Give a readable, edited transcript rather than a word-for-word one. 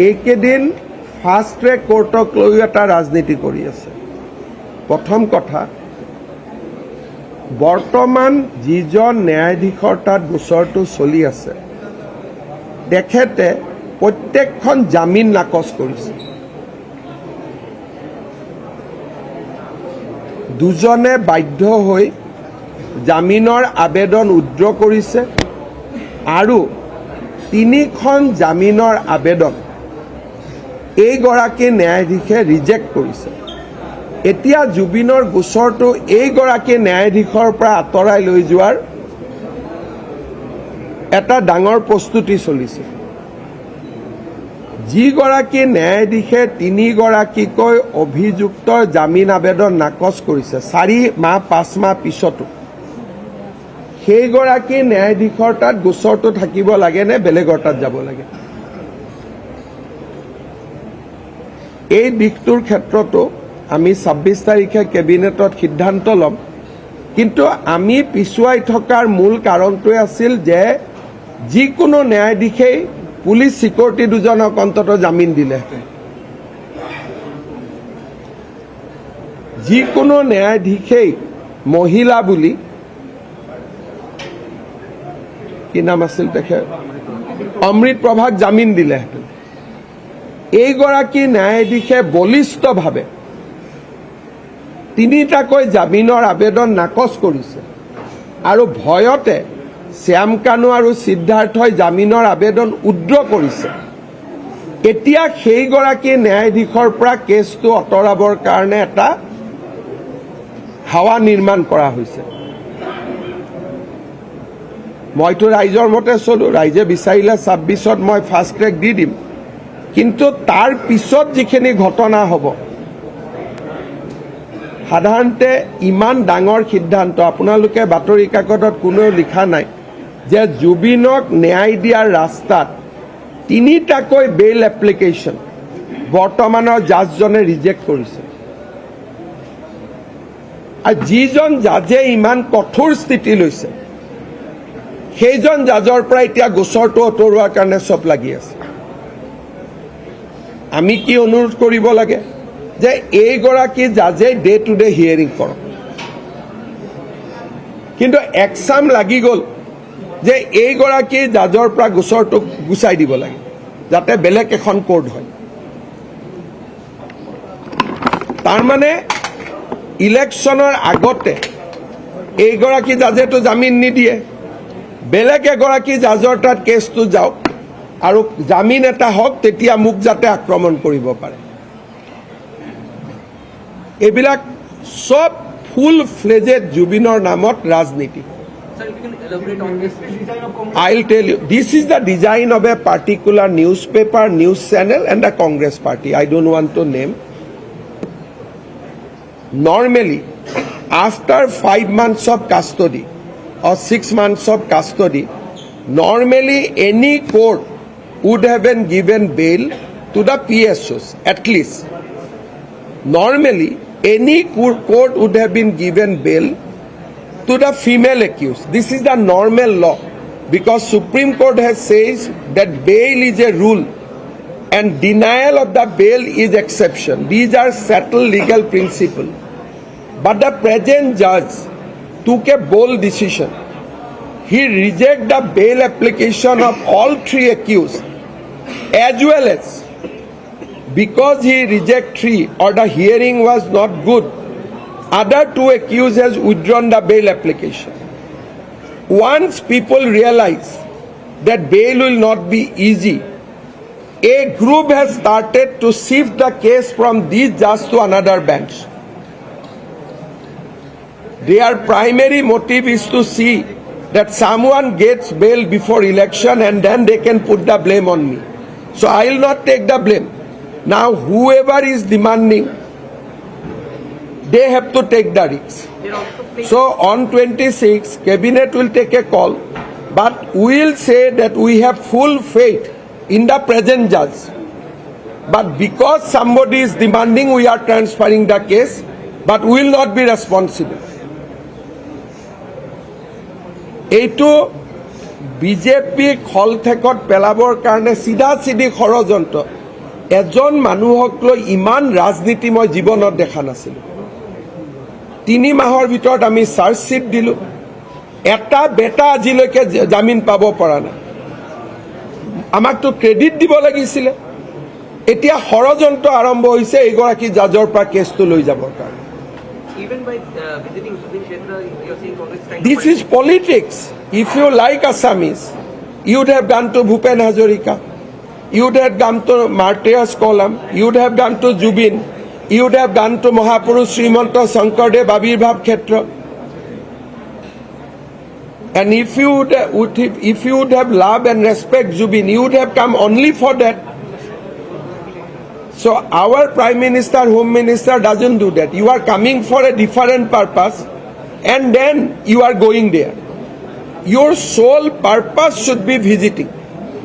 এইকেইদিন fast track কোৰ্টক লৈ এটা ৰাজনীতি কৰি আছে। প্ৰথম কথা, বৰ্তমান যিজন ন্যায়াধীশৰ তাত গোচৰটো চলি আছে, তেখেতে প্ৰত্যেকখন জামিন নাকচ কৰিছে। দুজনে বাধ্য হৈ জামিনৰ আবেদন উইথড্ৰ কৰিছে আৰু 3খন জামিনৰ আবেদন এইগৰাকী ন্যায়াধীশে ৰিজেক্ট কৰিছে। এতিয়া জুবিনৰ গোচৰটো এইগৰাকী ন্যায়াধীশৰ পৰা আঁতৰাই লৈ যোৱাৰ এটা ডাঙৰ প্ৰস্তুতি চলিছে। যিগৰাকী ন্যায়াধীশে 3গৰাকীকৈ অভিযুক্তৰ জামিন আবেদন নাকচ কৰিছে 4 মাহ 5 মাহ পিছতো, সেইগৰাকী ন্যায়াধীশৰ তাত গোচৰটো থাকিব লাগে নে বেলেগৰ তাত যাব লাগে? এই দিশটোৰ ক্ষেত্ৰতো আমি 26 তাৰিখে কেবিনেটত সিদ্ধান্ত ল'ম। কিন্তু আমি পিছুৱাই থকাৰ মূল কাৰণটোৱে আছিল যে যিকোনো ন্যায়াধীশেই পুলিচ সিকিউৰিটি দুজনক অন্ততঃ জামিন দিলেহেঁতেন। যিকোনো ন্যায়াধীশেই মহিলা বুলি, কি নাম আছিল তেখেত, অমৃত প্ৰভাক জামিন দিলেহেঁতেন। এইগৰাকী ন্যায়াধীশে বলিষ্ঠভাৱে 3টাকৈ জামিনৰ আবেদন নাকচ কৰিছে আৰু ভয়তে শ্যাম কানু আৰু সিদ্ধাৰ্থই জামিনৰ আবেদন উইথড্ৰ কৰিছে। এতিয়া সেইগৰাকী ন্যায়াধীশৰ পৰা কেছটো আঁতৰাবৰ কাৰণে এটা হাৱা নিৰ্মাণ কৰা হৈছে। মইতো ৰাইজৰ মতে চলো, ৰাইজে বিচাৰিলে 26ত মই ফাষ্ট ট্ৰেক দি দিম। কিন্তু তাৰ পিছত যিখিনি ঘটনা হ'ব, সাধাৰণতে ইমান ডাঙৰ সিদ্ধান্ত, আপোনালোকে বাতৰি কাকতত কোনেও লিখা নাই যে জুবিনক ন্যায় দিয়াৰ ৰাস্তাত 3টাকৈ বেইল এপ্লিকেশ্যন বৰ্তমানৰ জাজজনে ৰিজেক্ট কৰিছে। আৰু যিজন জাজে ইমান কঠোৰ স্থিতি লৈছে, সেইজন জাজৰ পৰা এতিয়া গোচৰটো আঁতৰোৱাৰ কাৰণে চব লাগি আছে। আমি কি অনুৰোধ কৰিব লাগে যে এইগৰাকী জাজে ডে টু ডে হিয়াৰিং কৰক। কিন্তু একচাম লাগি গ'ল যে এইগৰাকী জাজৰ পৰা গোচৰটো গুচাই দিব লাগে, যাতে বেলেগ এখন কোৰ্ট হয়। তাৰমানে ইলেকশ্যনৰ আগতে এইগৰাকী জাজেতো জামিন নিদিয়ে, বেলেগ এগৰাকী জাজৰ তাত কেছটো যাওক আৰু জামিন এটা হওক, তেতিয়া মোক যাতে আক্ৰমণ কৰিব পাৰে। এইবিলাক সব ফুল ফ্লেজেড জুবিনৰ নামত ৰাজনীতি। I'll tell you, this is the design of a particular newspaper, news channel and a Congress party. I don't want to name. Normally, after 5 months of custody or 6 months of custody, normally any court would have been given bail to the PSOs, at least. Normally, any court would have been given bail to the female accused. This is the normal law, because Supreme Court has says that bail is a rule and denial of the bail is exception. These are settled legal principles. But the present judge took a bold decision. He rejected the bail application of all 3 accused, as well as because he rejected 3 or the hearing was not good, other 2 accused has withdrawn the bail application. Once people realize that bail will not be easy, a group has started to shift the case from these judges to another bench. Their primary motive is to see that someone gets bail before election and then they can put the blame on me. So I will not take the blame. Now whoever is demanding, they have to take the risk. So on 26, Cabinet will take a call, but we will say that we have full faith in the present judge. But because somebody is demanding, we are transferring the case, but we will not be responsible. এইটো BJP খলঠেকত পেলাবৰ কাৰণে চিধা চিধি ষড়যন্ত্ৰ এজন মানুহক লৈ ইমান ৰাজনীতি মই জীৱনত দেখা নাছিলোঁ 3 মাহৰ ভিতৰত আমি চাৰ্জশ্বিট দিলোঁ এটা বেটা আজিলৈকে জামিন পাব পৰা নাই আমাকতো ক্ৰেডিট দিব লাগিছিলে এতিয়া ষড়যন্ত্ৰ আৰম্ভ হৈছে এইগৰাকী জাজৰ পৰা কেছটো লৈ যাবৰ কাৰণে Even by visiting Zubin Kshetra, you're seeing Congress trying This to is politics. If you like Assamese, you'd have gone to Bhupen Hazarika, you'd have gone to Martyrs Column, you'd have gone to Jubin, you'd have gone to Mahapurush Srimanta Shankardev Abirbhav Kshetra. And if you would have love and respect Jubin, you would have come only for that. So our Prime Minister, Home Minister doesn't do that. You are coming for a different purpose and then you are going there. Your sole purpose should be visiting.